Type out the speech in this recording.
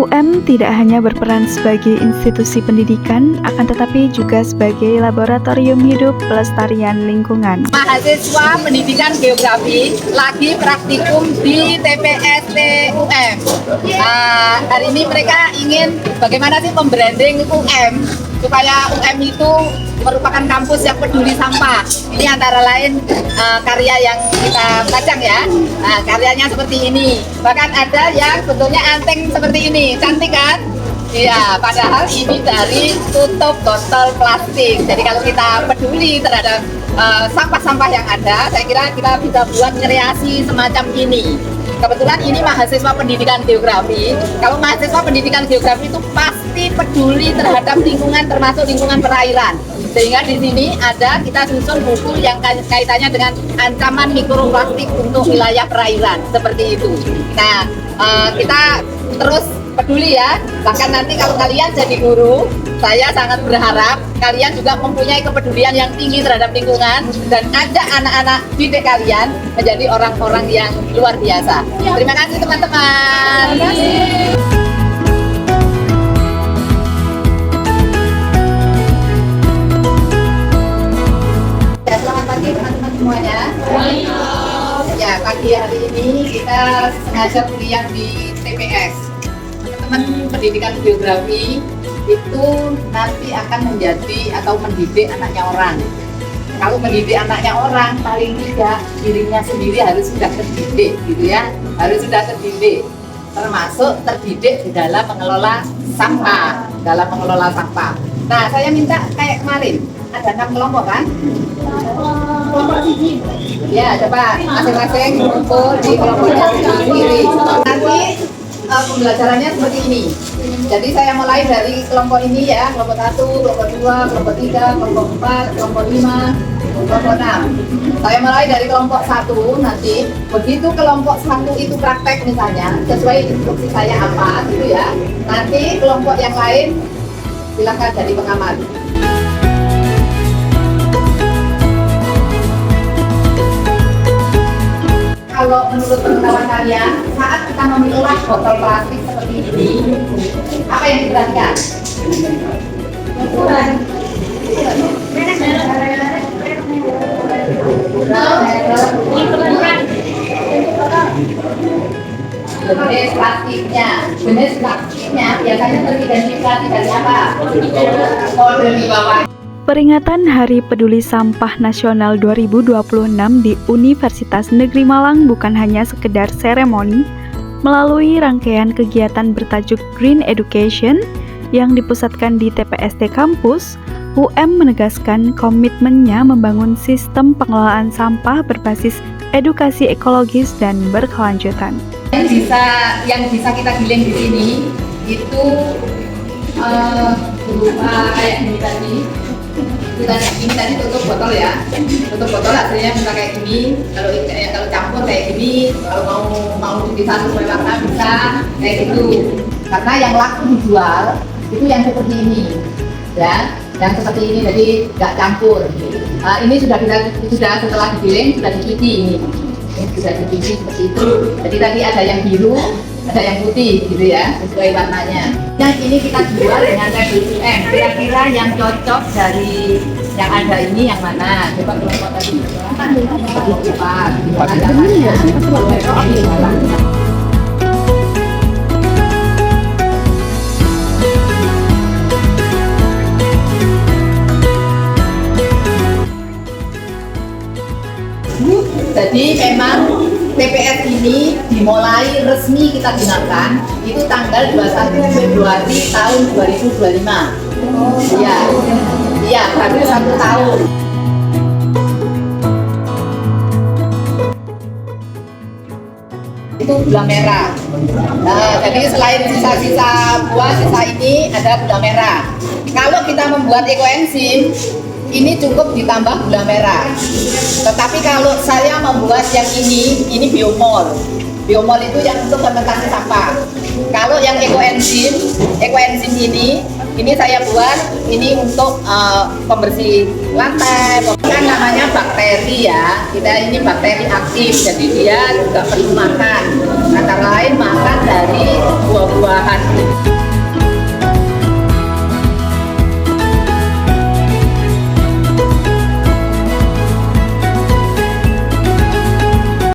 UM tidak hanya berperan sebagai institusi pendidikan, akan tetapi juga sebagai laboratorium hidup pelestarian lingkungan. Mahasiswa pendidikan geografi lagi praktikum di TPST UM. Hari ini mereka ingin bagaimana sih membranding UM supaya UM itu merupakan kampus yang peduli sampah. Ini antara lain karya yang kita pajang ya. Nah, karyanya seperti ini. Bahkan ada yang bentuknya anteng seperti ini. Cantik kan? Iya, padahal ini dari tutup botol plastik. Jadi kalau kita peduli terhadap sampah-sampah yang ada, saya kira kita bisa buat kreasi semacam ini. Kebetulan ini mahasiswa pendidikan geografi. Kalau mahasiswa pendidikan geografi itu pasti peduli terhadap lingkungan, termasuk lingkungan perairan. Sehingga di sini kita susun buku yang kaitannya dengan ancaman mikroplastik untuk wilayah perairan, seperti itu. Nah, kita terus peduli ya. Bahkan nanti kalau kalian jadi guru, saya sangat berharap kalian juga mempunyai kepedulian yang tinggi terhadap lingkungan dan ajak anak-anak didik kalian menjadi orang-orang yang luar biasa. Terima kasih teman-teman. Terima kasih. Selamat pagi teman-teman semuanya. Ya, pagi hari ini kita sengaja kuliah di TPS. Teman pendidikan geografi itu nanti akan menjadi atau mendidik anaknya orang. Kalau mendidik anaknya orang, paling tidak dirinya sendiri harus sudah terdidik, gitu ya. Harus sudah terdidik, termasuk terdidik di dalam mengelola sampah, Nah, saya minta kayak kemarin, ada 6 kelompok kan? Kelompok siji. Ya, coba masing-masing kumpul di kelompoknya sendiri. Nanti pembelajarannya seperti ini. Jadi saya mulai dari kelompok ini ya, kelompok 1, kelompok 2, kelompok 3, kelompok 4, kelompok 5, kelompok 6. Saya mulai dari kelompok 1 nanti, begitu kelompok 1 itu praktek misalnya, sesuai instruksi saya apa gitu ya. Nanti kelompok yang lain silakan jadi pengamat. Kalau menurut pengetahuan kalian, saat kita memilah botol plastik seperti ini, apa yang diperhatikan? Jenis plastiknya biasanya teridentifikasi dari apa? Kode di bawah. Peringatan Hari Peduli Sampah Nasional 2026 di Universitas Negeri Malang bukan hanya sekedar seremoni. Melalui rangkaian kegiatan bertajuk Green Education yang dipusatkan di TPST Kampus, UM menegaskan komitmennya membangun sistem pengelolaan sampah berbasis edukasi ekologis dan berkelanjutan. Yang bisa kita giling di sini itu berupa kayak ini tadi. Ini tadi tutup botol ya, tutup botol hasilnya bisa kayak gini. Kalau campur kayak gini, kalau mau cuci satu warna bisa kayak gitu. Karena yang laku dijual itu yang seperti ini, ya, yang seperti ini, jadi nggak campur. Ini sudah setelah digiling sudah dicuci ini sudah dicuci seperti itu. Jadi tadi ada yang biru, ada yang putih gitu ya, sesuai warnanya. Yang ini kita jual dengan label UM. Kira-kira yang cocok dari yang ada ini yang mana? Coba kelompok tadi. Jadi memang TPS ini dimulai resmi kita gunakan itu tanggal 21 Februari tahun 2025. Iya, baru 1 tahun. Itu gula merah. Nah, jadi selain sisa-sisa buah, sisa ini ada gula merah. Kalau kita membuat ekoenzim, ini cukup ditambah gula merah. Tetapi kalau saya membuat yang ini biomol. Biomol itu yang untuk fermentasi sampah. Kalau yang ekoenzim ini saya buat ini untuk pembersih lantai. Kan namanya bakteri ya. Kita ini bakteri aktif, jadi dia juga perlu makan. Antara lain makan dari buah-buah